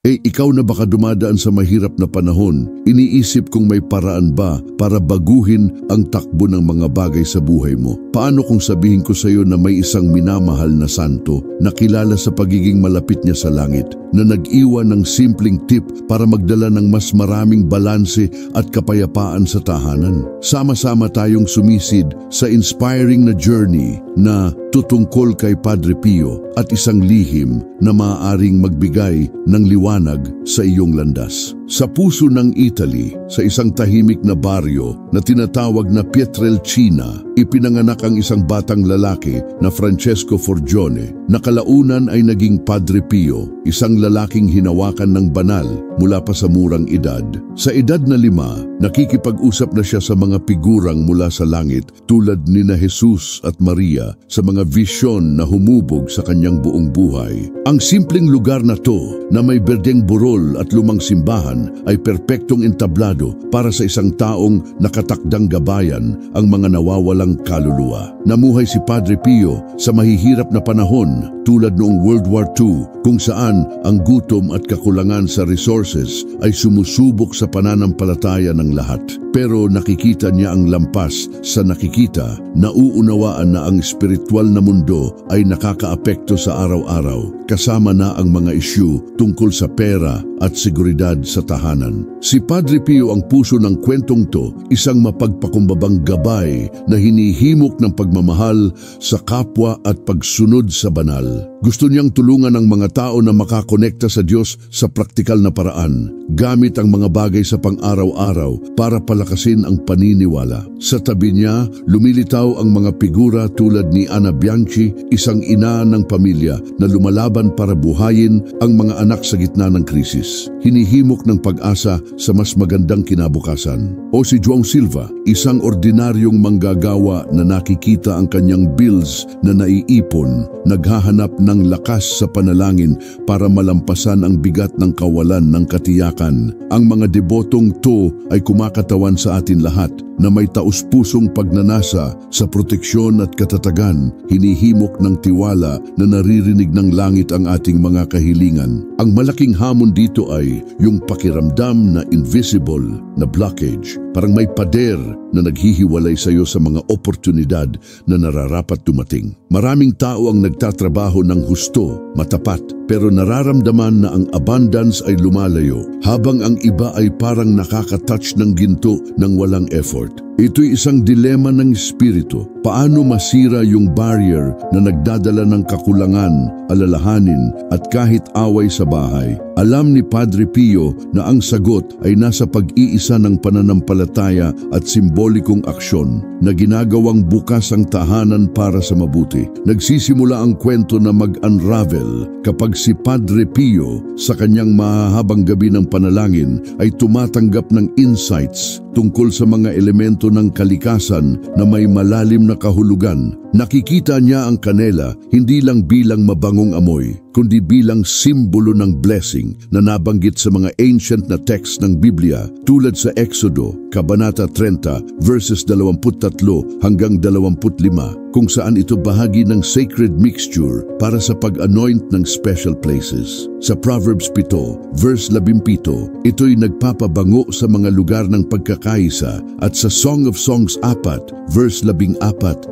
Ikaw na baka dumadaan sa mahirap na panahon, iniisip kung may paraan ba para baguhin ang takbo ng mga bagay sa buhay mo. Paano kung sabihin ko sa iyo na may isang minamahal na santo na kilala sa pagiging malapit niya sa langit, na nag-iwan ng simpleng tip para magdala ng mas maraming balanse at kapayapaan sa tahanan? Sama-sama tayong sumisid sa inspiring na journey na tutungkol kay Padre Pio at isang lihim na maaaring magbigay ng liwanag sa iyong landas. Sa puso ng Italy, sa isang tahimik na baryo na tinatawag na Pietrelcina, ipinanganak ang isang batang lalaki na Francesco Forgione, na kalaunan ay naging Padre Pio, isang lalaking hinawakan ng banal mula pa sa murang edad. Sa edad na 5, nakikipag-usap na siya sa mga figurang mula sa langit tulad ni na Jesus at Maria sa mga visyon na humubog sa kanyang buong buhay. Ang simpleng lugar na to na may berdeng burol at lumang simbahan ay perpektong entablado para sa isang taong nakatakdang gabayan ang mga nawawalang kaluluwa. Namuhay si Padre Pio sa mahihirap na panahon tulad noong World War II, kung saan ang gutom at kakulangan sa resources ay sumusubok sa pananampalataya ng lahat. Pero nakikita niya ang lampas sa nakikita, nauunawaan na ang espiritual na mundo ay nakakaapekto sa araw-araw, kasama na ang mga isyu tungkol sa pera at seguridad sa tahanan. Si Padre Pio ang puso ng kwentong to, isang mapagpakumbabang gabay na hinihimok ng pagmamahal sa kapwa at pagsunod sa banal. Gusto niyang tulungan ang mga tao na makakonekta sa Diyos sa praktikal na paraan, gamit ang mga bagay sa pang-araw-araw para palakasin ang paniniwala. Sa tabi niya, lumilitaw ang mga figura tulad ni Ana Bianchi, isang ina ng pamilya na lumalaban para buhayin ang mga anak sa gitna ng krisis, hinihimok ng pag-asa sa mas magandang kinabukasan. O si João Silva, isang ordinaryong manggagawa na nakikita ang kanyang bills na naiipon, naghahanap ng lakas sa panalangin para malampasan ang bigat ng kawalan ng katiyakan. Ang mga debotong to ay kumakatawan sa atin lahat na may taus-pusong pagnanasa sa proteksyon at katatagan, hinihimok ng tiwala na naririnig ng langit ang ating mga kahilingan. Ang malaking hamon dito ay yung pakiramdam na invisible na blockage, parang may pader na naghihiwalay sa iyo sa mga oportunidad na nararapat dumating. Maraming tao ang nagtatrabaho ng husto, matapat, pero nararamdaman na ang abundance ay lumalayo, habang ang iba ay parang nakaka-touch ng ginto ng walang effort. Ito'y isang dilema ng espiritu. Paano masira yung barrier na nagdadala ng kakulangan, alalahanin at kahit away sa bahay? Alam ni Padre Pio na ang sagot ay nasa pag-iisa ng pananampalataya at simbolikong aksyon na ginagawang bukas ang tahanan para sa mabuti. Nagsisimula ang kwento na mag-unravel kapag si Padre Pio sa kanyang mahahabang gabi ng panalangin ay tumatanggap ng insights tungkol sa mga elemento ng kalikasan na may malalim na kahulugan. Nakikita niya ang kanela hindi lang bilang mabangong amoy, kundi bilang simbolo ng blessing na nabanggit sa mga ancient na text ng Biblia tulad sa Exodo, Kabanata 30, verses 23 hanggang 25, kung saan ito bahagi ng sacred mixture para sa pag-anoint ng special places. Sa Proverbs 7, verse 17, ito'y nagpapabango sa mga lugar ng pagkakaisa, at sa Song of Songs 4, verse 14,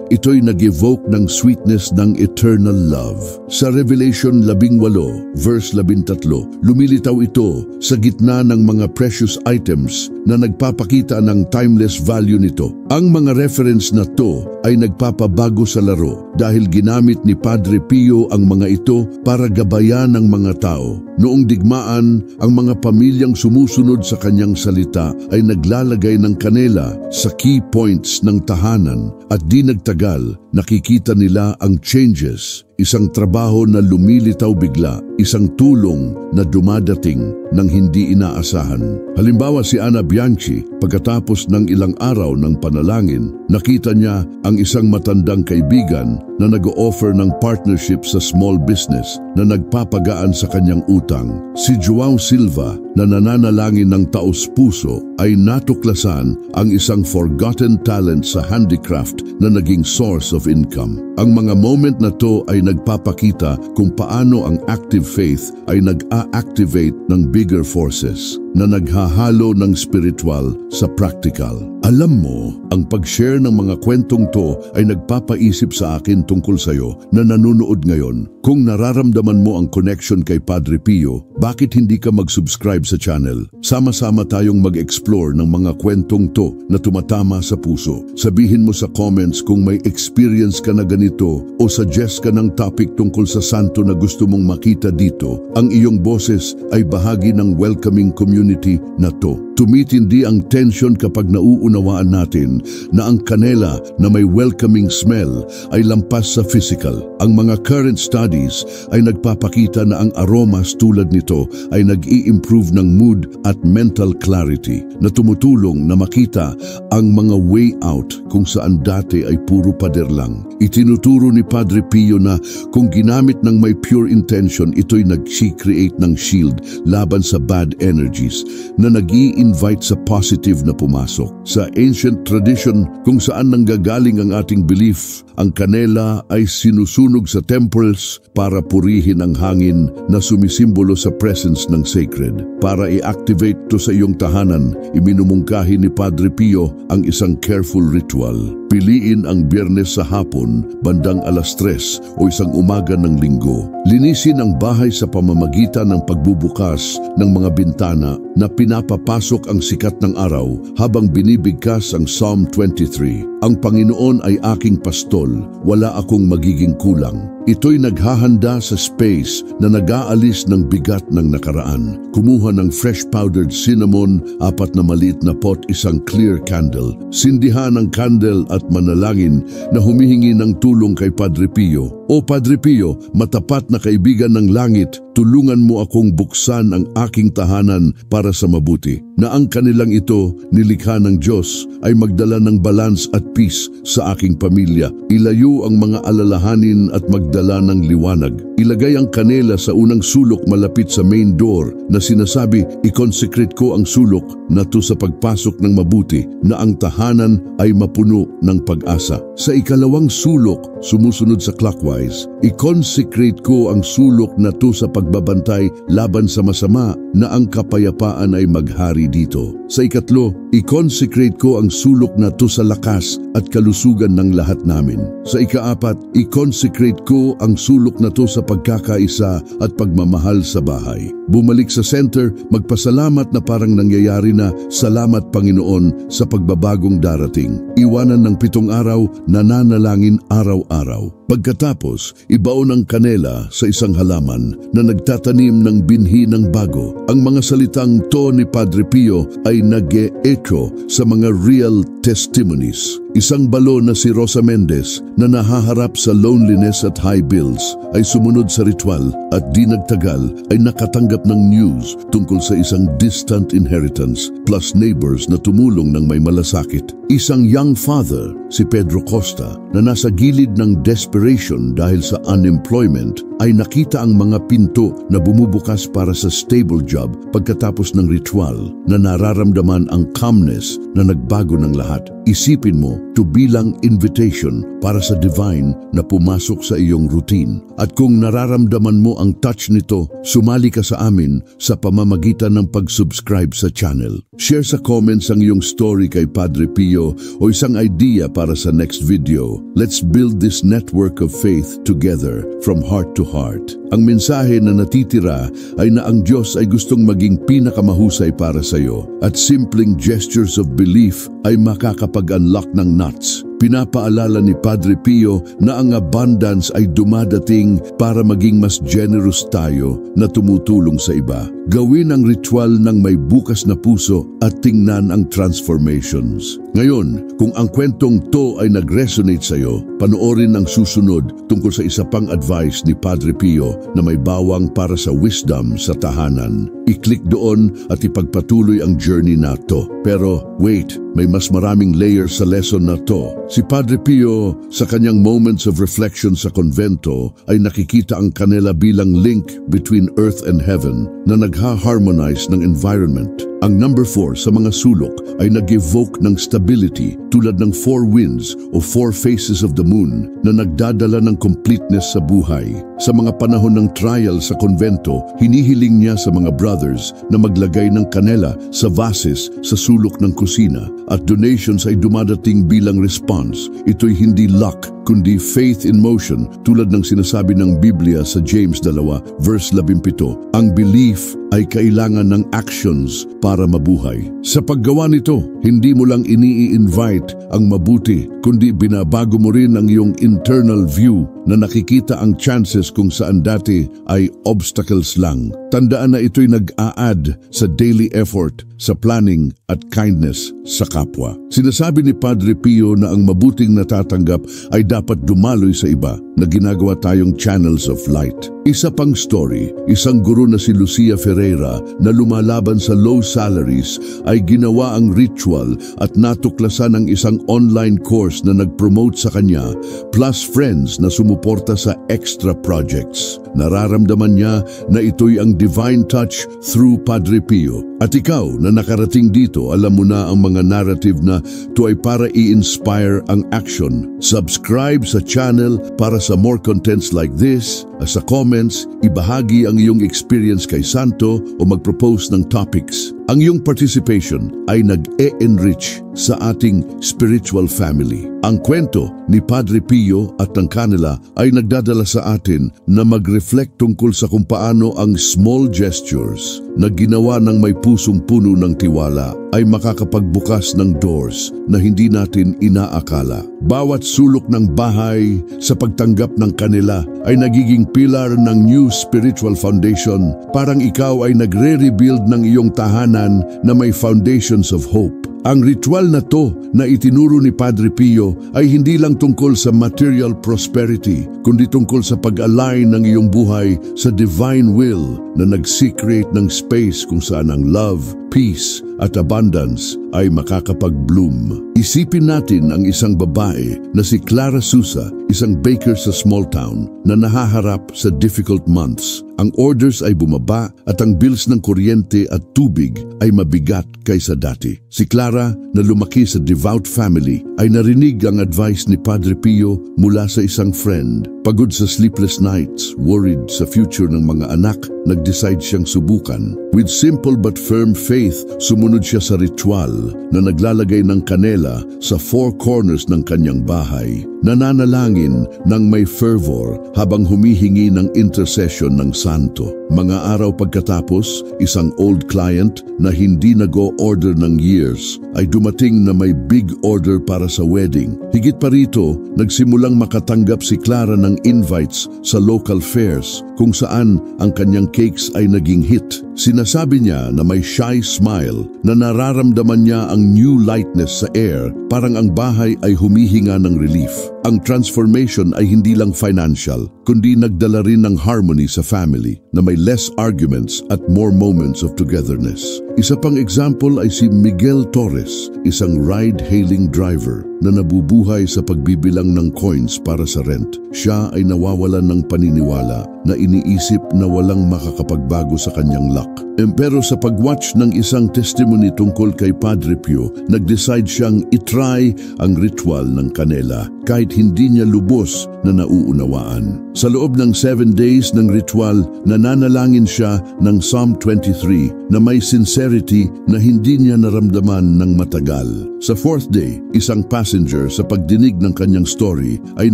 ito'y nag-evoke ng sweetness ng eternal love. Sa Revelation 18, verse 13, lumilitaw ito sa gitna ng mga precious items na nagpapakita ng timeless value nito. Ang mga reference na to ay nagpapabago sa laro dahil ginamit ni Padre Pio ang mga ito para gabayan ng mga tao. Noong digmaan, ang mga pamilyang sumusunod sa kanyang salita ay naglalagay ng kanela sa key points ng tahanan, at di nagtagal, nakikita nila ang changes. Isang trabaho na lumilitaw bigla, isang tulong na dumadating ng hindi inaasahan. Halimbawa si Ana Bianchi, pagkatapos ng ilang araw ng panalangin, nakita niya ang isang matandang kaibigan na nag-o-offer ng partnership sa small business na nagpapagaan sa kanyang utang. Si João Silva, na nananalangin ng taos-puso ay natuklasan ang isang forgotten talent sa handicraft na naging source of income. Ang mga moment na to ay nagpapakita kung paano ang active faith ay nag-a-activate ng bigger forces na naghahalo ng spiritual sa practical. Alam mo, ang pag-share ng mga kwentong to ay nagpapaisip sa akin tungkol sa'yo na nanonood ngayon. Kung nararamdaman mo ang connection kay Padre Pio, bakit hindi ka mag-subscribe sa channel? Sama-sama tayong mag-explore ng mga kwentong to na tumatama sa puso. Sabihin mo sa comments kung may experience ka na ganito o suggest ka ng topic tungkol sa santo na gusto mong makita dito. Ang iyong boses ay bahagi ng welcoming community na to. Tumitindi ang tension kapag nauunawaan natin na ang kanela na may welcoming smell ay lampas sa physical. Ang mga current studies ay nagpapakita na ang aromas tulad nito ay nag-i-improve ng mood at mental clarity na tumutulong na makita ang mga way out kung saan dati ay puro pader lang. Itinuturo ni Padre Pio na kung ginamit ng may pure intention, ito'y nag-create ng shield laban sa bad energies na nag-i-invite sa positive na pumasok. Sa ancient tradition kung saan nanggagaling ang ating belief, ang kanela ay sinusunog sa temples para purihin ang hangin na sumisimbolo sa presence ng sacred. Para i-activate to sa iyong tahanan, iminumungkahi ni Padre Pio ang isang careful ritual. Piliin ang Biyernes sa hapon, bandang 3:00 o isang umaga ng linggo. Linisin ang bahay sa pamamagitan ng pagbubukas ng mga bintana na pinapapasok ang sikat ng araw habang binibigkas ang Psalm 23. Ang Panginoon ay aking pastol, wala akong magiging kulang. Ito'y naghahanda sa space na nag-aalis ng bigat ng nakaraan. Kumuha ng fresh powdered cinnamon, 4 na maliit na pot, isang clear candle. Sindihan ang candle at manalangin na humihingi ng tulong kay Padre Pio. O Padre Pio, matapat na kaibigan ng langit, tulungan mo akong buksan ang aking tahanan para sa mabuti. Na ang kanilang ito, nilikha ng Diyos, ay magdala ng balance at peace sa aking pamilya. Ilayo ang mga alalahanin at magdala ng liwanag. Ilagay ang kanela sa unang sulok malapit sa main door na sinasabi, i-consecrate ko ang sulok na to sa pagpasok ng mabuti na ang tahanan ay mapuno ng pag-asa. Sa ikalawang sulok, sumusunod sa clockwise, i-consecrate ko ang sulok na to sa pagbabantay laban sa masama na ang kapayapaan ay maghari dito. Sa ikatlo, i-consecrate ko ang sulok na to sa lakas at kalusugan ng lahat namin. Sa ikaapat, i-consecrate ko ang sulok na to sa pagkakaisa at pagmamahal sa bahay. Bumalik sa center, magpasalamat na parang nangyayari na, salamat Panginoon sa pagbabagong darating. Iwanan ng 7 araw, nananalangin araw-araw. Pagkatapos, ibaon ang kanela sa isang halaman na nagtatanim ng binhi ng bago. Ang mga salitang to ni Padre Pio ay nag-e-echo sa mga real testimonies. Isang balo na si Rosa Mendez na nahaharap sa loneliness at high bills ay sumunod sa ritual at di nagtagal ay nakatanggap ng news tungkol sa isang distant inheritance plus neighbors na tumulong ng may malasakit. Isang young father, si Pedro Costa, na nasa gilid ng desperation dahil sa unemployment ay nakita ang mga pinto na bumubukas para sa stable job pagkatapos ng ritual na nararamdaman ang calmness na nagbago ng lahat. Isipin mo, to bilang invitation para sa divine na pumasok sa iyong routine. At kung nararamdaman mo ang touch nito, sumali ka sa amin sa pamamagitan ng pag-subscribe sa channel. Share sa comments ang iyong story kay Padre Pio o isang idea para sa next video. Let's build this network of faith together from heart to heart. Ang mensahe na natitira ay na ang Diyos ay gustong maging pinakamahusay para sa iyo at simpleng gestures of belief ay makakapag-unlock ng nuts. Pinapaalala ni Padre Pio na ang abundance ay dumadating para maging mas generous tayo na tumutulong sa iba. Gawin ang ritual ng may bukas na puso at tingnan ang transformations. Ngayon, kung ang kwentong to ay nag-resonate sa iyo, panoorin ang susunod tungkol sa isa pang advice ni Padre Pio na may bawang para sa wisdom sa tahanan. I-click doon at ipagpatuloy ang journey na to. Pero wait, may mas maraming layers sa lesson na to. Si Padre Pio, sa kanyang moments of reflection sa konvento, ay nakikita ang kanela bilang link between earth and heaven na nagha-harmonize ng environment. Ang number 4 sa mga sulok ay nag-evoke ng stability tulad ng 4 winds o 4 faces of the moon na nagdadala ng completeness sa buhay. Sa mga panahon ng trial sa konvento, hinihiling niya sa mga brothers na maglagay ng kanela sa vases sa sulok ng kusina at donations ay dumadating bilang response. Ito'y hindi luck kundi faith in motion tulad ng sinasabi ng Biblia sa James 2 verse 17. Ang belief ay kailangan ng actions para mabuhay. Sa paggawa nito, hindi mo lang ini-invite ang mabuti, kundi binabago mo rin ang iyong internal view na nakikita ang chances kung saan dati ay obstacles lang. Tandaan na ito'y nag-a-add sa daily effort, sa planning at kindness sa kapwa. Sinasabi ni Padre Pio na ang mabuting natatanggap ay dapat dumaloy sa iba na ginagawa tayong channels of light. Isa pang story, isang guro na si Lucia Ferreira na lumalaban sa low salaries ay ginawa ang ritual at natuklasan ang isang online course na nag-promote sa kanya plus friends na sumuporta sa extra projects. Nararamdaman niya na ito'y ang divine touch through Padre Pio. At ikaw na nakarating dito, alam mo na ang mga narrative na ito ay para i-inspire ang action. Subscribe sa channel para sa more contents like this. Sa comments, ibahagi ang iyong experience kay Santo o mag-propose ng topics. Ang iyong participation ay nag-e-enrich sa ating spiritual family. Ang kwento ni Padre Pio at ng kanila ay nagdadala sa atin na mag-reflect tungkol sa kung paano ang small gestures na ginawa ng may pusong puno ng tiwala ay makakapagbukas ng doors na hindi natin inaakala. Bawat sulok ng bahay sa pagtanggap ng kanila ay nagiging pilar ng new spiritual foundation. Parang ikaw ay nagre-rebuild ng iyong tahanan na may foundations of hope. Ang ritual na to na itinuro ni Padre Pio ay hindi lang tungkol sa material prosperity, kundi tungkol sa pag-align ng iyong buhay sa divine will na nag-secrete ng space kung saan ang love, peace at abundance ay makakapag-bloom. Isipin natin ang isang babae na si Clara Sousa, isang baker sa small town na nahaharap sa difficult months. Ang orders ay bumaba at ang bills ng kuryente at tubig ay mabigat kaysa dati. Si Clara, na lumaki sa devout family, ay narinig ang advice ni Padre Pio mula sa isang friend. Pagod sa sleepless nights, worried sa future ng mga anak, nag-decide siyang subukan. With simple but firm faith, sumunod siya sa ritual na naglalagay ng kanela sa 4 corners ng kanyang bahay. Nananalangin ng may fervor habang humihingi ng intercession ng santo. Mga araw pagkatapos, isang old client na hindi nag-o-order ng years ay dumating na may big order para sa wedding. Higit pa rito, nagsimulang makatanggap si Clara ng invites sa local fairs kung saan ang kanyang cakes ay naging hit. Sinasabi niya na may shy smile na nararamdaman niya ang new lightness sa air, parang ang bahay ay humihinga ng relief. Ang transformation ay hindi lang financial, kundi nagdala rin ng harmony sa family na may less arguments at more moments of togetherness. Isa pang example ay si Miguel Torres, isang ride-hailing driver na nabubuhay sa pagbibilang ng coins para sa rent. Siya ay nawawalan ng paniniwala na iniisip na walang makakapagbago sa kanyang luck. Pero sa pag-watch ng isang testimony tungkol kay Padre Pio, nag-decide siyang itry ang ritual ng kanela kahit hindi niya lubos na nauunawaan. Sa loob ng 7 days ng ritual, nananalangin siya ng Psalm 23 na may sincerity na hindi niya naramdaman ng matagal. Sa 4th day, isang passenger sa pagdinig ng kanyang story ay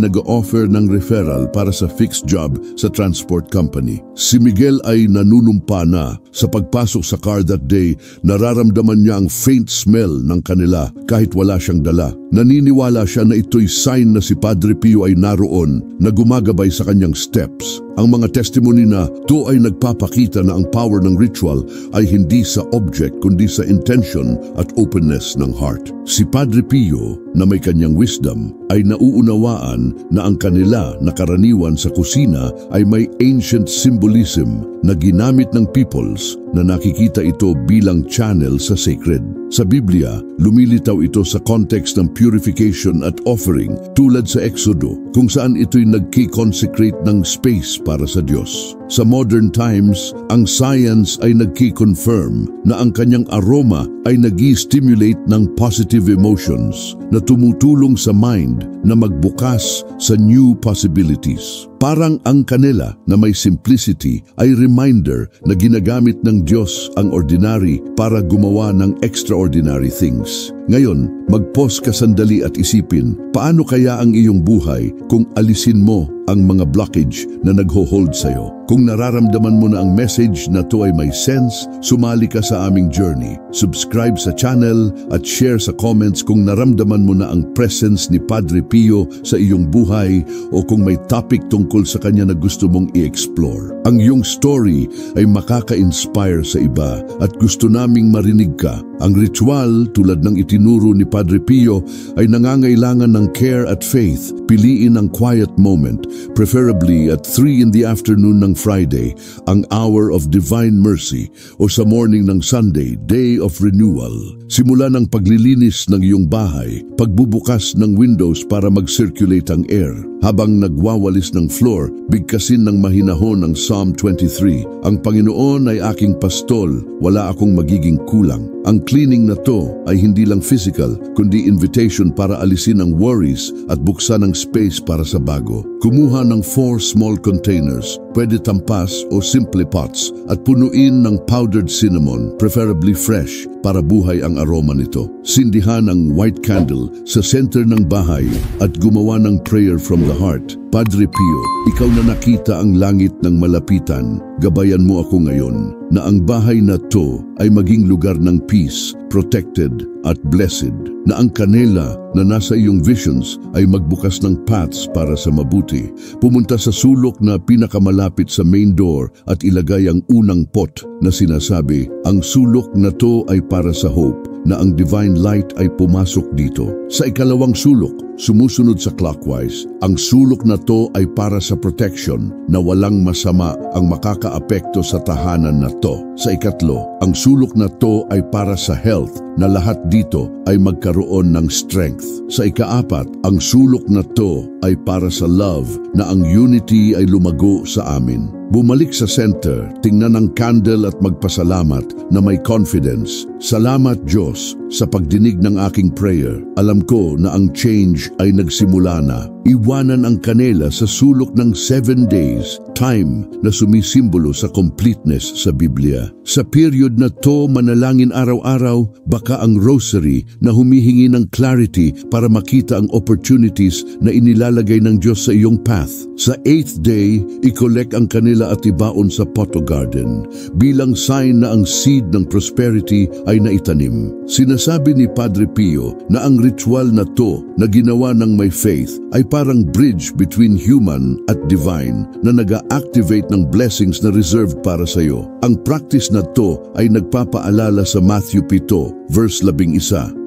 nag-offer ng referral para sa fixed job sa transport company. Si Miguel ay nanunumpa na. Sa pagpasok sa car that day, nararamdaman niya ang faint smell ng kanila kahit wala siyang dala. Naniniwala siya na ito'y sign na si Padre Pio ay naroon na gumagabay sa kanyang steps. Ang mga testimony na ito ay nagpapakita na ang power ng ritual ay hindi sa object kundi sa intention at openness ng heart. Si Padre Pio na may kanyang wisdom ay nauunawaan na ang kanila na karaniwan sa kusina ay may ancient symbolism na ginamit ng peoples na nakikita ito bilang channel sa sacred. Sa Biblia, lumilitaw ito sa context ng purification at offering tulad sa Exodo kung saan ito'y nagki-consecrate ng space para sa Diyos. Sa modern times, ang science ay nagki-confirm na ang kanyang aroma ay nag-i-stimulate ng positive emotions na tumutulong sa mind na magbukas sa new possibilities. Parang ang kanela na may simplicity ay reminder na ginagamit ng Diyos ang ordinary para gumawa ng extraordinary things. Ngayon, mag-pause ka sandali at isipin, paano kaya ang iyong buhay kung alisin mo ang mga blockage na nagho-hold sa'yo? Kung nararamdaman mo na ang message na to ay may sense, sumali ka sa aming journey. Subscribe sa channel at share sa comments kung naramdaman mo na ang presence ni Padre Pio sa iyong buhay o kung may topic tungkol sa kanya na gusto mong i-explore. Ang iyong story ay makaka-inspire sa iba at gusto naming marinig ka. Ang ritual tulad ng itinuro ni Padre Pio ay nangangailangan ng care at faith. Piliin ang quiet moment, preferably at 3 in the afternoon ng Friday, ang hour of divine mercy, o sa morning ng Sunday, day of renewal. Simula ng paglilinis ng iyong bahay, pagbubukas ng windows para mag-circulate ang air. Habang nagwawalis ng floor, bigkasin ng mahinahon ang Psalm 23. Ang Panginoon ay aking pastol, wala akong magiging kulang. Ang cleaning na to ay hindi lang physical, kundi invitation para alisin ang worries at buksan ang space para sa bago. Kumuha ng 4 small containers, pwede tampas o simple pots, at punuin ng powdered cinnamon, preferably fresh, para buhay ang aroma nito. Sindihan ang white candle sa center ng bahay at gumawa ng prayer from the heart. Padre Pio, ikaw na nakita ang langit ng malapitan, gabayan mo ako ngayon na ang bahay na to ay maging lugar ng peace, protected at blessed, na ang kanela na nasa iyong visions ay magbukas ng paths para sa mabuti. Pumunta sa sulok na pinakamalapit sa main door at ilagay ang unang pot na sinasabi, ang sulok na to ay para sa hope, na ang divine light ay pumasok dito. Sa ikalawang sulok, sumusunod sa clockwise, ang sulok na to ay para sa protection, na walang masama ang makakaapekto sa tahanan na to. Sa ikatlo, ang sulok na to ay para sa health, na lahat dito ay magkaroon ng strength. Sa ikaapat, ang sulok na to ay para sa love, na ang unity ay lumago sa amin. Bumalik sa center, tingnan ang candle at magpasalamat na may confidence. Salamat Diyos sa pagdinig ng aking prayer. Alam ko na ang change ay nagsimula na. Iwanan ang kanela sa sulok ng 7 days, time na sumisimbolo sa completeness sa Biblia. Sa period na to, manalangin araw-araw, baka ang rosary na humihingi ng clarity para makita ang opportunities na inilalagay ng Diyos sa iyong path. Sa 8th day, i-collect ang kanila at ibaon sa photo garden bilang sign na ang seed ng prosperity ay naitanim. Sinasabi ni Padre Pio na ang ritual na to na ginawa ng may faith ay parang bridge between human at divine na nag-activate ng blessings na reserved para sa iyo. Ang practice na to ay nagpapaalala sa Matthew 7, verse 11,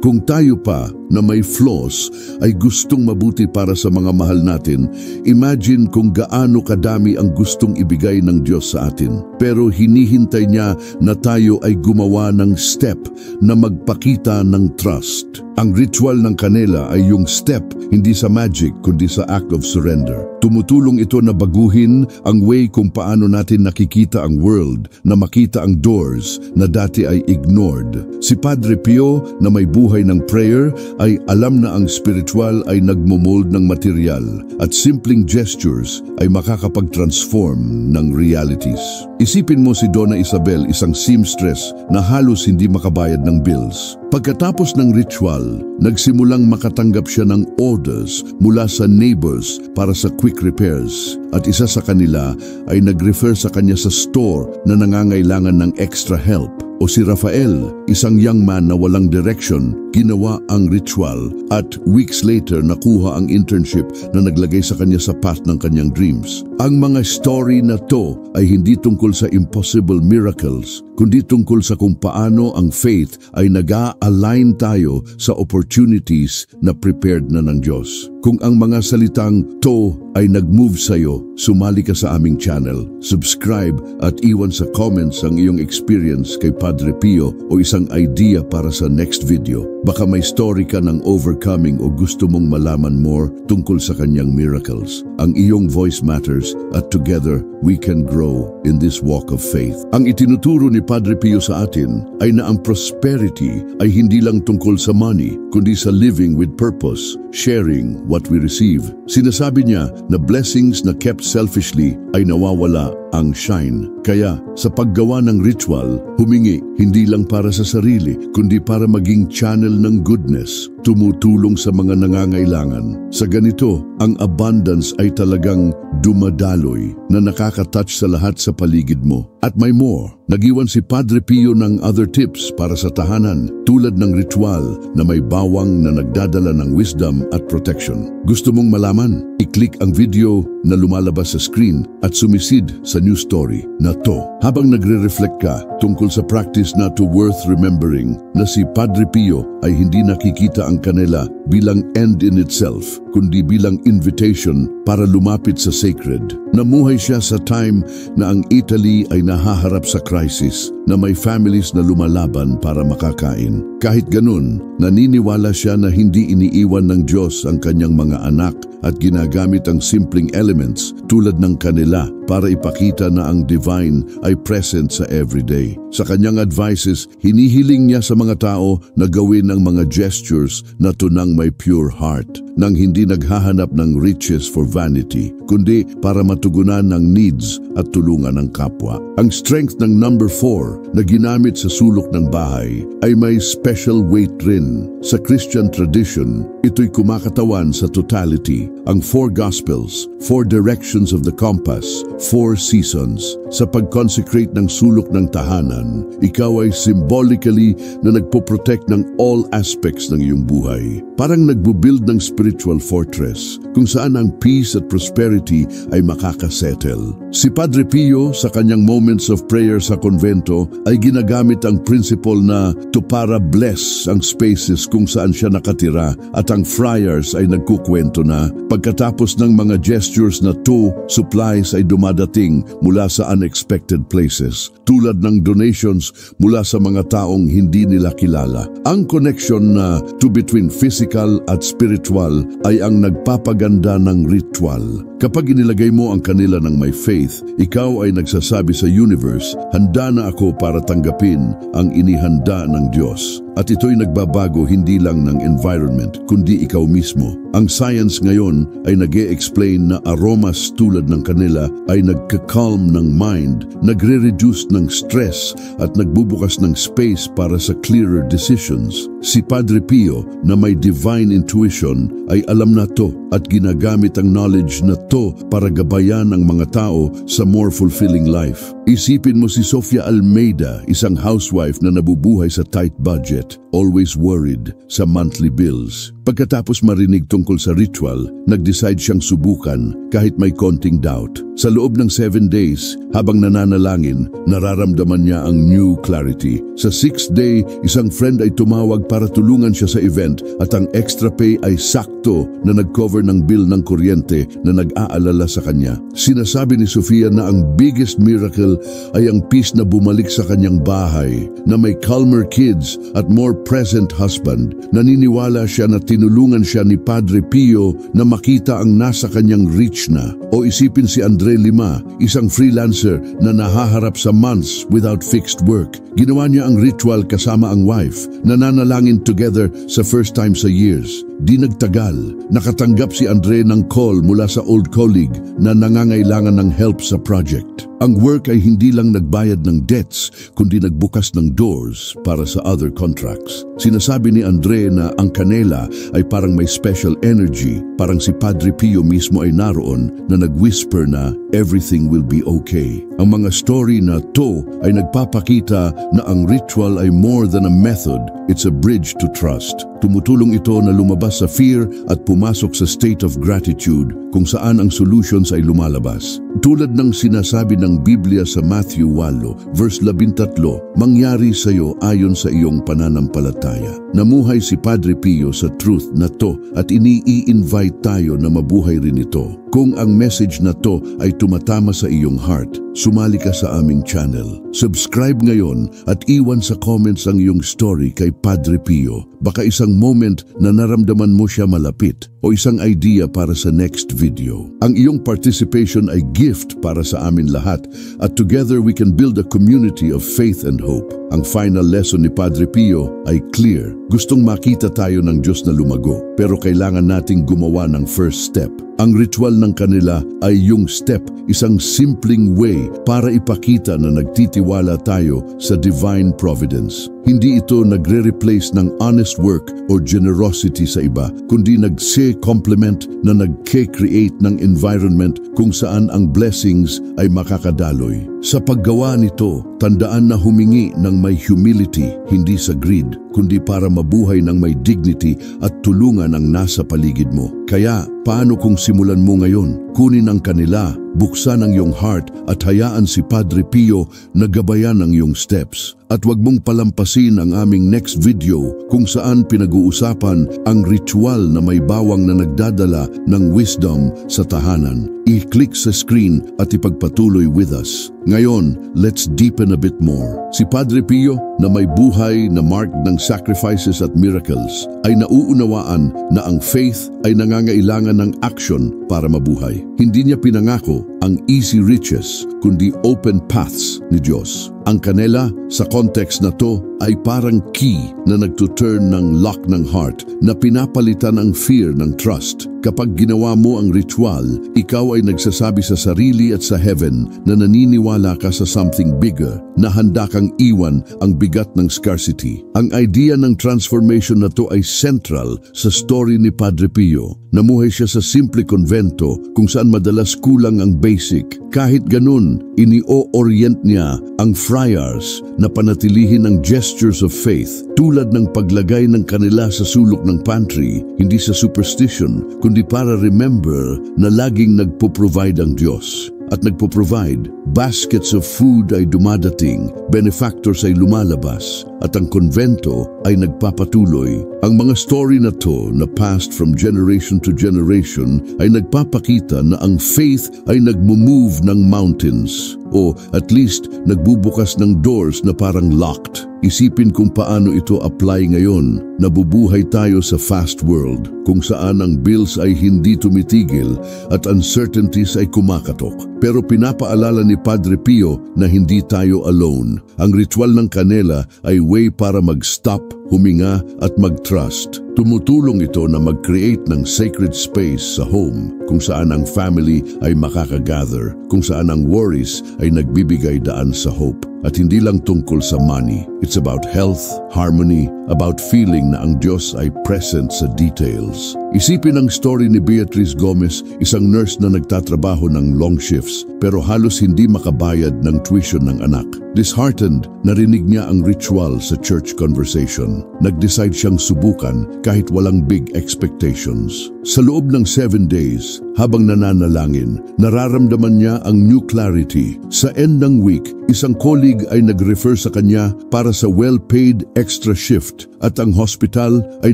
kung tayo pa na may flaws ay gustong mabuti para sa mga mahal natin, imagine kung gaano kadami ang gustong ibigay ng Diyos sa atin. Pero hinihintay niya na tayo ay gumawa ng step na magpakita ng trust. Ang ritual ng kanela ay yung step, hindi sa magic kundi sa act of surrender. Tumutulong ito na baguhin ang way kung paano natin nakikita ang world, na makita ang doors na dati ay ignored. Si Padre Pio na may buhay ng prayer ay alam na ang spiritual ay nagmomold ng material at simpleng gestures ay makakapag-transform ng realities. Isipin mo si Donna Isabel, isang seamstress na halos hindi makabayad ng bills. Pagkatapos ng ritual, nagsimulang makatanggap siya ng orders mula sa neighbors para sa quick repairs. At isa sa kanila ay nag-refer sa kanya sa store na nangangailangan ng extra help. O si Rafael, isang young man na walang direction, ginawa ang ritual at weeks later nakuha ang internship na naglagay sa kanya sa path ng kanyang dreams. Ang mga story na to ay hindi tungkol sa impossible miracles, kundi tungkol sa kung paano ang faith ay nag-a-align tayo sa opportunities na prepared na ng Diyos. Kung ang mga salitang to ay nag-move sa'yo, sumali ka sa aming channel, subscribe at iwan sa comments ang iyong experience kay Padre Pio o isang idea para sa next video. Baka may story ka ng overcoming o gusto mong malaman more tungkol sa kanyang miracles. Ang iyong voice matters at together we can grow in this walk of faith. Ang itinuturo ni Padre Pio sa atin ay na ang prosperity ay hindi lang tungkol sa money, kundi sa living with purpose, sharing what we receive. Sinasabi niya na blessings na kept selfishly ay nawawala ang shine. Kaya sa paggawa ng ritual, humingi hindi lang para sa sarili, kundi para maging channel ng goodness, tumutulong sa mga nangangailangan. Sa ganito, ang abundance ay talagang dumadaloy na nakakatouch sa lahat sa paligid mo. At may more, nagiwan si Padre Pio ng other tips para sa tahanan, tulad ng ritual na may bawang na nagdadala ng wisdom at protection. Gusto mong malaman? I-click ang video na lumalabas sa screen at sumisid sa new story na to. Habang nagre-reflect ka tungkol sa practice na to worth remembering na si Padre Pio ay hindi nakikita ang kanila bilang end in itself, kundi bilang invitation para lumapit sa sacred. Namuhay siya sa time na ang Italy ay nahaharap sa crisis, na may families na lumalaban para makakain. Kahit ganun, naniniwala siya na hindi iniiwan ng Diyos ang kanyang mga anak at ginagamit ang simpleng elements tulad ng kanila para ipakita na ang divine ay present sa everyday. Sa kanyang advices, hinihiling niya sa mga tao na gawin ang mga gestures na tunang may pure heart, nang hindi naghahanap ng riches for vanity, kundi para matugunan ng needs at tulungan ng kapwa. Ang strength ng number 4 na ginamit sa sulok ng bahay ay may special weight rin. Sa Christian tradition, ito'y kumakatawan sa totality, ang 4 Gospels, 4 directions of the compass, 4 seasons. Sa pag-consecrate ng sulok ng tahanan, ikaw ay symbolically na nagpo-protect ng all aspects ng iyong buhay. Parang nagbubuild ng spiritual fortress kung saan ang peace at prosperity ay makakasettle. Si Padre Pio sa kanyang moments of prayer sa konvento ay ginagamit ang principle na to para bless ang spaces kung saan siya nakatira, at ang friars ay nagkukwento na pagkatapos ng mga gestures na to, supplies ay dumadating mula sa unexpected places, tulad ng donations mula sa mga taong hindi nila kilala. Ang connection na to between physical at spiritual ay ang nagpapaganda ng ritual. Kapag inilagay mo ang kanila ng may faith, ikaw ay nagsasabi sa universe, handa na ako para tanggapin ang inihanda ng Diyos. At ito'y nagbabago hindi lang ng environment, kundi ikaw mismo. Ang science ngayon ay nag-e-explain na aromas tulad ng kanila ay nagka-calm ng mind, nagre-reduce ng stress at nagbubukas ng space para sa clearer decisions. Si Padre Pio na may divine intuition ay alam na to at ginagamit ang knowledge na to para gabayan ang mga tao sa more fulfilling life. Isipin mo si Sofia Almeida, isang housewife na nabubuhay sa tight budget, always worried sa monthly bills. Pagkatapos marinig tungkol sa ritual, nag-decide siyang subukan kahit may konting doubt. Sa loob ng 7 days, habang nananalangin, nararamdaman niya ang new clarity. Sa 6th day, isang friend ay tumawag para tulungan siya sa event at ang extra pay ay sakto na nag-cover ng bill ng kuryente na nag-aalala sa kanya. Sinasabi ni Sofia na ang biggest miracle ay ang peace na bumalik sa kanyang bahay, na may calmer kids at more present husband. Naniniwala siya na tinulungan siya ni Padre Pio na makita ang nasa kanyang reach na. O isipin si Andre Lima, isang freelancer na nahaharap sa months without fixed work. Ginawa niya ang ritual kasama ang wife, nananalangin together sa first time sa years. Di nagtagal, nakatanggap si Andre ng call mula sa old colleague na nangangailangan ng help sa project. Ang work ay hindi lang nagbayad ng debts, kundi nagbukas ng doors para sa other contracts. Sinasabi ni Andre na ang kanela ay parang may special energy, parang si Padre Pio mismo ay naroon na nag-whisper na everything will be okay. Ang mga story na to ay nagpapakita na ang ritual ay more than a method, it's a bridge to trust. Tumutulong ito na lumabas sa fear at pumasok sa state of gratitude kung saan ang solutions ay lumalabas. Tulad ng sinasabi ng Biblia sa Matthew 8, verse 13, mangyari sa iyo ayon sa iyong pananampalataya. Namuhay si Padre Pio sa truth na to at ini-invite tayo na mabuhay rin ito. Kung ang message na to ay tumatama sa iyong heart, sumali ka sa aming channel. Subscribe ngayon at iwan sa comments ang iyong story kay Padre Pio. Baka isang moment na naramdaman mo siya malapit o isang idea para sa next video. Ang iyong participation ay gift para sa amin lahat at together we can build a community of faith and hope. Ang final lesson ni Padre Pio ay clear. Gustong makita tayo ng Diyos na lumago, pero kailangan nating gumawa ng first step. Ang ritual ng kanila ay yung step, isang simpleng way para ipakita na nagtitiwala tayo sa divine providence. Hindi ito nagre-replace ng honest work or generosity sa iba, kundi nagse-complement na nagke-create ng environment kung saan ang blessings ay makakadaloy. Sa paggawa nito, tandaan na humingi ng may humility, hindi sa greed, kundi para mabuhay ng may dignity at tulungan ang nasa paligid mo. Kaya, paano kung simulan mo ngayon? Kunin ang kanila, buksan ang iyong heart at hayaan si Padre Pio na gabayan ang iyong steps. At huwag mong palampasin ang aming next video kung saan pinag-uusapan ang ritual na may bawang na nagdadala ng wisdom sa tahanan. I-click sa screen at ipagpatuloy with us. Ngayon, let's deepen a bit more. Si Padre Pio na may buhay na marked ng sacrifices at miracles ay nauunawaan na ang faith ay nangangailangan ng action para mabuhay. Hindi niya pinangako ang easy riches kundi open paths ni Diyos. Ang kanela sa context na to ay parang key na nagtuturn ng lock ng heart na pinapalitan ang fear ng trust. Kapag ginawa mo ang ritual, ikaw ay nagsasabi sa sarili at sa heaven na naniniwala ka sa something bigger, na handa kang iwan ang bigat ng scarcity. Ang idea ng transformation na to ay central sa story ni Padre Pio. Namuhay siya sa simple konvento kung saan madalas kulang ang basic. Kahit ganun, ini-orient niya ang friars na panatilihin ang gestures of faith tulad ng paglagay ng kanila sa sulok ng pantry, hindi sa superstition, kundi para remember na laging nagpo-provide ang Diyos. At nagpo-provide, baskets of food ay dumadating, benefactors ay lumalabas, at ang konvento ay nagpapatuloy. Ang mga story na to na passed from generation to generation ay nagpapakita na ang faith ay nagmo-move ng mountains o at least nagbubukas ng doors na parang locked. Isipin kung paano ito apply ngayon. Nabubuhay tayo sa fast world kung saan ang bills ay hindi tumitigil at uncertainties ay kumakatok. Pero pinapaalala ni Padre Pio na hindi tayo alone. Ang ritual ng kanela ay way para mag-stop, huminga at mag-trust. Tumutulong ito na mag-create ng sacred space sa home kung saan ang family ay makakagather, kung saan ang worries ay nagbibigay daan sa hope. At hindi lang tungkol sa money. It's about health, harmony, about feeling na ang Diyos ay present sa details. Isipin ang story ni Beatrice Gomez, isang nurse na nagtatrabaho ng long shifts pero halos hindi makabayad ng tuition ng anak. Disheartened, narinig niya ang ritual sa church conversation. Nag-decide siyang subukan kahit walang big expectations. Sa loob ng 7 days, habang nananalangin, nararamdaman niya ang new clarity. Sa end ng week, isang colleague ay nag-refer sa kanya para sa well-paid extra shift at ang hospital ay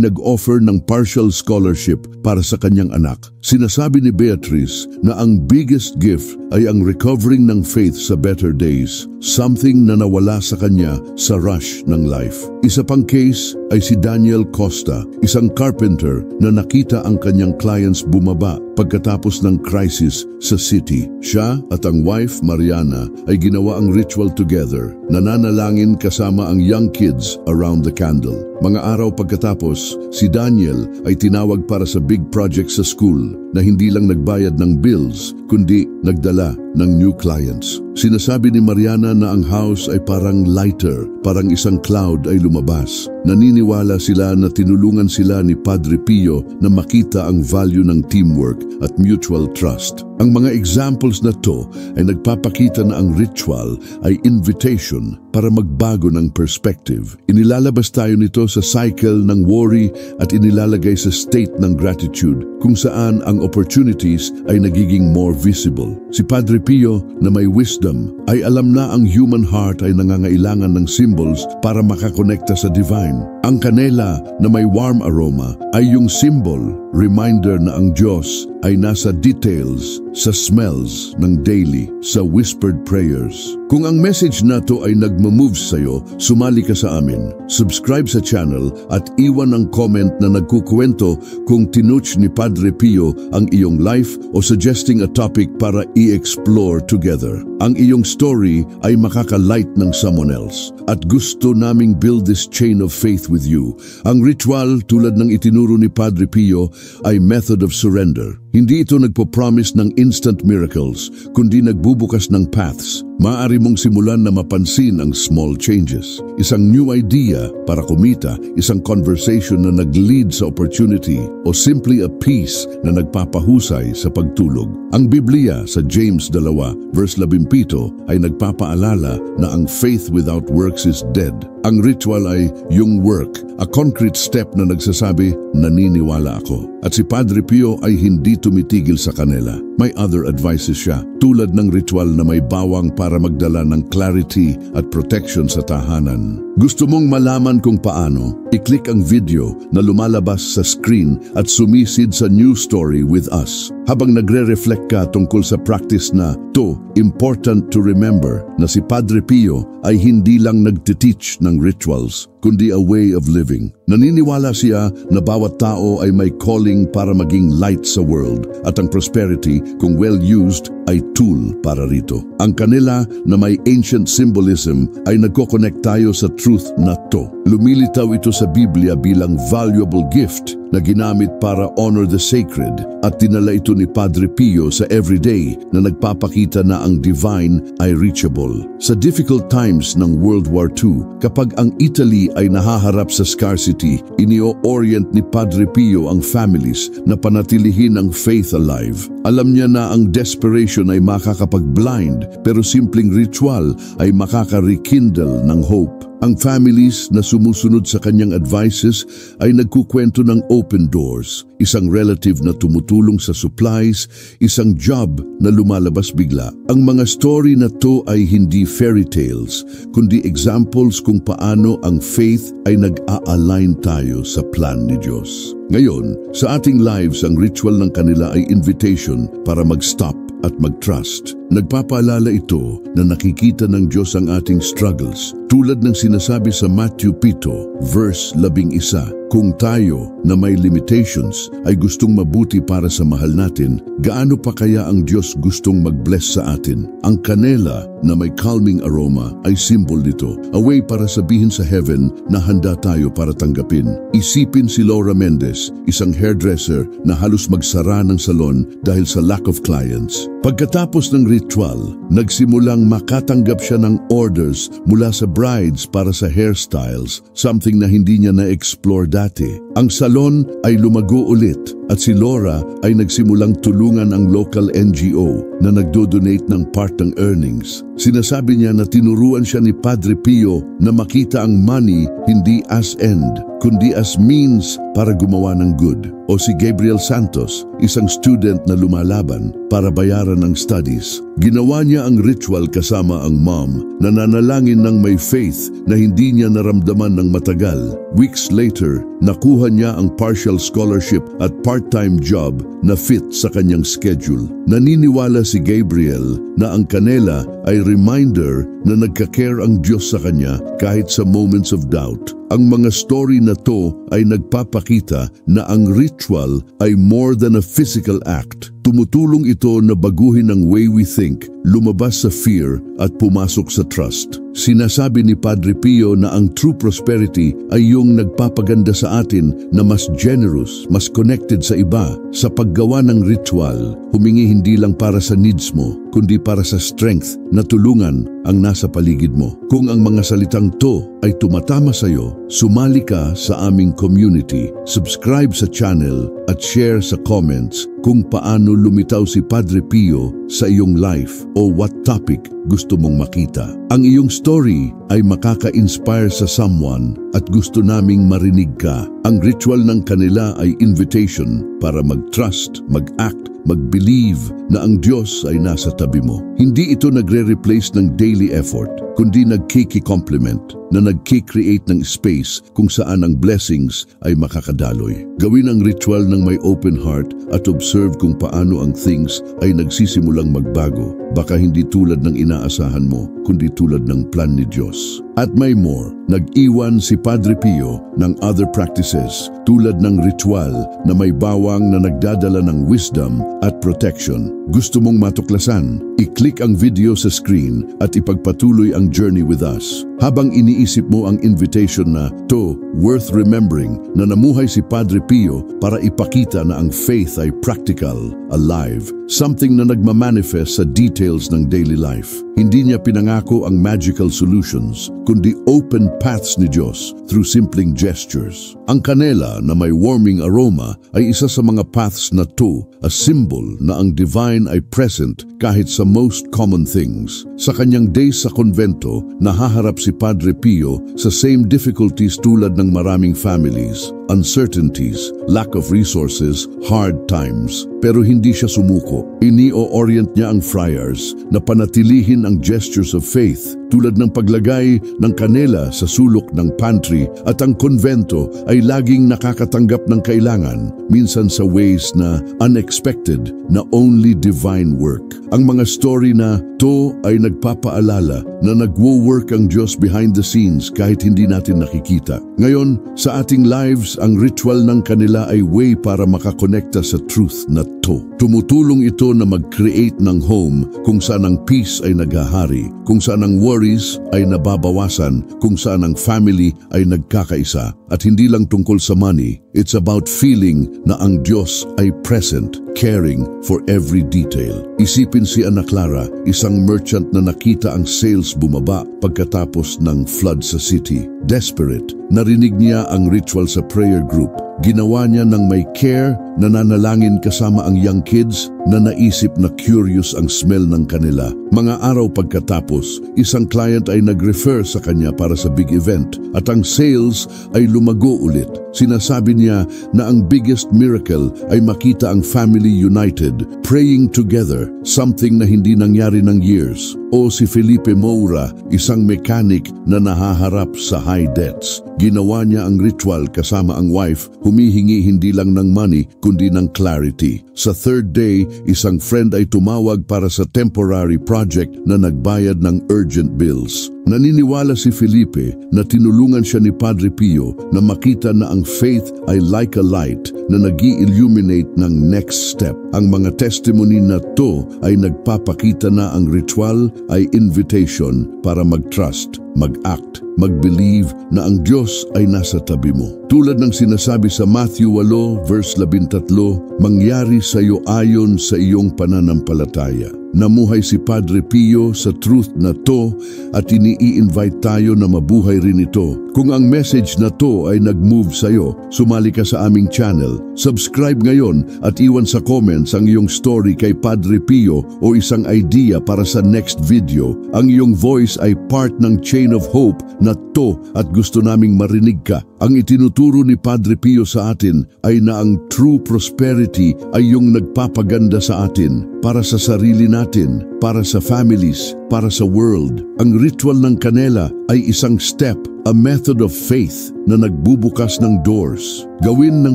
nag-offer ng partial scholarship para sa kanyang anak. Sinasabi ni Beatrice na ang biggest gift ay ang recovering ng faith sa better days, something na nawala sa kanya sa rush ng life. Isa pang case ay si Daniel Costa, isang carpenter na nakita ang kanyang clients bumaba pagkatapos ng crisis sa city. Siya at ang wife Mariana ay ginawa ang ritual together, nananalangin kasama ang young kids around the candle. Mga araw pagkatapos, si Daniel ay tinawag para sa big project sa school na hindi lang nagbayad ng bills, kundi nagdala ng new clients. Sinasabi ni Mariana na ang house ay parang lighter, parang isang cloud ay lumabas. Naniniwala sila na tinulungan sila ni Padre Pio na makita ang value ng teamwork at mutual trust. Ang mga examples na to ay nagpapakita na ang ritual ay invitation para magbago ng perspective. Inilalabas tayo nito sa cycle ng worry at inilalagay sa state ng gratitude kung saan ang opportunities ay nagiging more visible. Si Padre Pio na may wisdom ay alam na ang human heart ay nangangailangan ng symbols para makakonekta sa divine. Ang kanela na may warm aroma ay yung symbol, reminder na ang Diyos ay nasa details, sa smells ng daily, sa whispered prayers. Kung ang message na to ay nagmamove sa'yo, sumali ka sa amin. Subscribe sa channel at iwan ang comment na nagkukwento kung tinuch ni Padre Pio ang iyong life o suggesting a topic para i-explore together. Ang iyong story ay makaka-light ng someone else. At gusto naming build this chain of faith with you. Ang ritual tulad ng itinuro ni Padre Pio ay method of surrender. Hindi ito nagpo-promise ng instant miracles, kundi nagbubukas ng paths. Maaari mong simulan na mapansin ang small changes. Isang new idea para kumita, isang conversation na nag-lead sa opportunity, o simply a peace na nagpapahusay sa pagtulog. Ang Biblia sa James 2, verse 17 ay nagpapaalala na ang faith without works is dead. Ang ritual ay yung work, a concrete step na nagsasabi, naniniwala ako. At si Padre Pio ay hindi tumitigil sa kanila. May other advices siya, tulad ng ritual na may bawang para magdala ng clarity at protection sa tahanan. Gusto mong malaman kung paano? I-click ang video na lumalabas sa screen at sumisid sa new story with us. Habang nagre-reflect ka tungkol sa practice na to, important to remember na si Padre Pio ay hindi lang nagtiteach ng rituals, kundi a way of living. Naniniwala siya na bawat tao ay may calling para maging light sa world at ang prosperity, kung well used, ay tool para rito. Ang kanila na may ancient symbolism ay nagko-connect tayo sa truth na to. Lumilitaw ito sa Biblia bilang valuable gift na ginamit para honor the sacred at dinala ito ni Padre Pio sa everyday na nagpapakita na ang divine ay reachable. Sa difficult times ng World War II, kapag ang Italy ay nahaharap sa scarcity, inio-orient ni Padre Pio ang families na panatilihin ang faith alive. Alam niya na ang desperation ay makakapag-blind, pero simpleng ritual ay makaka-rekindle ng hope. Ang families na sumusunod sa kanyang advices ay nagkukwento ng open doors, isang relative na tumutulong sa supplies, isang job na lumalabas bigla. Ang mga story na to ay hindi fairy tales, kundi examples kung paano ang faith ay nag-a-align tayo sa plan ni Diyos. Ngayon, sa ating lives, ang ritual ng kanila ay invitation para mag-stop at mag-trust. Nagpapaalala ito na nakikita ng Diyos ang ating struggles, tulad ng sinasabi sa Matthew 7, verse 11, kung tayo na may limitations ay gustong mabuti para sa mahal natin, gaano pa kaya ang Diyos gustong mag-bless sa atin? Ang kanela na may calming aroma ay symbol nito, a way para sabihin sa heaven na handa tayo para tanggapin. Isipin si Laura Mendez, isang hairdresser na halos magsara ng salon dahil sa lack of clients. Pagkatapos ng ritual, nagsimulang makatanggap siya ng orders mula sa brides para sa hairstyles, something na hindi niya na-explore dati. Ang salon ay lumago ulit at si Laura ay nagsimulang tulungan ang local NGO na nagdo-donate ng part ng earnings. Sinasabi niya na tinuruan siya ni Padre Pio na makita ang money hindi as end, kundi as means para gumawa ng good. O si Gabriel Santos, isang student na lumalaban para bayaran ang studies. Ginawa niya ang ritual kasama ang mom na nanalangin ng may faith na hindi niya naramdaman ng matagal. Weeks later, nakuha niya ang partial scholarship at part-time job na fit sa kanyang schedule. Naniniwala si Gabriel na ang kanela ay reminder na nagka-care ang Diyos sa kanya kahit sa moments of doubt. Ang mga story na to ay nagpapakita na ang ritual ay more than a physical act. Tumutulong ito na baguhin ang way we think, lumabas sa fear at pumasok sa trust. Sinasabi ni Padre Pio na ang true prosperity ay yung nagpapaganda sa atin na mas generous, mas connected sa iba. Sa paggawa ng ritual, humingi hindi lang para sa needs mo, kundi para sa strength na tulungan ang nasa paligid mo. Kung ang mga salitang to ay tumatama sa iyo, sumali ka sa aming community, subscribe sa channel at share sa comments kung paano lumitaw si Padre Pio sa iyong life o what topic gusto mong makita. Ang iyong story ay makaka-inspire sa someone at gusto naming marinig ka. Ang ritual ng kanila ay invitation para mag-trust, mag-act, mag-believe na ang Diyos ay nasa tabi mo. Hindi ito nagre-replace ng daily effort, kundi nagkiki-complement na nagki-create ng space kung saan ang blessings ay makakadaloy. Gawin ang ritual ng may open heart at observe kung paano ang things ay nagsisimulang magbago. Baka hindi tulad ng inaasahan mo, kundi tulad ng plan ni Diyos. At may more, nag-iwan si Padre Pio ng other practices tulad ng ritual na may bawang na nagdadala ng wisdom at protection. Gusto mong matuklasan? I-click ang video sa screen at ipagpatuloy ang journey with us. Habang iniisip mo ang invitation na to worth remembering na namuhay si Padre Pio para ipakita na ang faith ay practical, alive, something na nagmamanifest sa details ng daily life. Hindi niya pinangako ang magical solutions, kundi open paths ni Diyos through simpleng gestures. Ang kanela na may warming aroma ay isa sa mga paths na to, a symbol na ang divine ay present kahit sa most common things. Sa kanyang days sa konvento, nahaharap si Padre Pio sa same difficulties tulad ng maraming families, uncertainties, lack of resources, hard times. Pero hindi siya sumuko. Ini-orient niya ang friars na panatilihin ang gestures of faith tulad ng paglagay ng kanela sa sulok ng pantry at ang konvento ay laging nakakatanggap ng kailangan, minsan sa ways na unexpected na only divine work. Ang mga story na to ay nagpapaalala na nagwo-work ang Diyos behind the scenes kahit hindi natin nakikita. Ngayon, sa ating lives, ang ritual ng kanila ay way para makakonekta sa truth na to. Tumutulong ito na mag-create ng home kung saan ang peace ay naghahari, kung saan ang worries ay nababawasan, kung saan ang family ay nagkakaisa. At hindi lang tungkol sa money, it's about feeling na ang Diyos ay present, caring for every detail. Isipin si Ana Clara, isang merchant na nakita ang sales bumaba pagkatapos ng flood sa city. Desperate, narinig niya ang ritual sa prayer group. Ginawa niya ng may care, nananalangin kasama ang young kids na naisip na curious ang smell ng kanila. Mga araw pagkatapos, isang client ay nag-refer sa kanya para sa big event at ang sales ay lumago ulit. Sinasabi niya na ang biggest miracle ay makita ang family united, praying together, something na hindi nangyari ng years. O si Felipe Moura, isang mechanic na nahaharap sa high debts. Ginawa niya ang ritual kasama ang wife, humihingi hindi lang ng money kundi ng clarity. Sa third day, isang friend ay tumawag para sa temporary project na nagbayad ng urgent bills. Naniniwala si Felipe na tinulungan siya ni Padre Pio na makita na ang faith ay like a light na nag-i-illuminate ng next step. Ang mga testimony na to ay nagpapakita na ang ritual ay invitation para mag-trust, mag-act, mag-believe na ang Diyos ay nasa tabi mo. Tulad ng sinasabi sa Matthew 8, verse 13, mangyari sa iyo ayon sa iyong pananampalataya. Namuhay si Padre Pio sa truth na to at ini-invite tayo na mabuhay rin ito. Kung ang message na to ay nag-move sa iyo, sumali ka sa aming channel. Subscribe ngayon at iwan sa comments ang iyong story kay Padre Pio o isang idea para sa next video. Ang iyong voice ay part ng chain of hope na to at gusto naming marinig ka. Ang itinuturo ni Padre Pio sa atin ay na ang true prosperity ay yung nagpapaganda sa atin para sa sarili natin, para sa families, para sa world. Ang ritual ng kanela ay isang step, a method of faith na nagbubukas ng doors. Gawin ng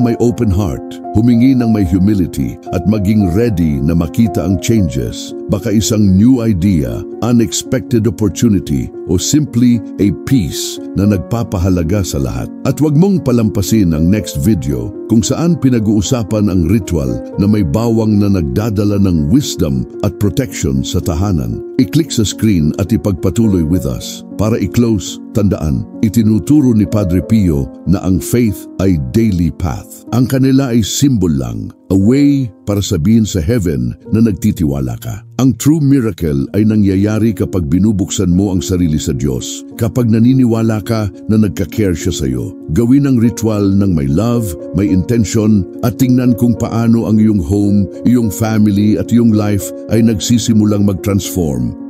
may open heart, humingi ng may humility at maging ready na makita ang changes. Baka isang new idea, unexpected opportunity o simply a peace na nagpapahalaga sa lahat. At huwag mong palampasin ang next video kung saan pinag-uusapan ang ritual na may bawang na nagdadala ng wisdom at protection sa tahanan. I-click sa screen at ipagpatuloy with us. Para i-close, tandaan, itinuturo ni Padre Pio na ang faith ay daily path. Ang kanila ay symbol lang, A way para sabihin sa heaven na nagtitiwala ka. Ang true miracle ay nangyayari kapag binubuksan mo ang sarili sa Diyos. Kapag naniniwala ka na nagka-care siya sa iyo. Gawin ang ritual ng may love, may intention at tingnan kung paano ang iyong home, iyong family at iyong life ay nagsisimulang mag-transform.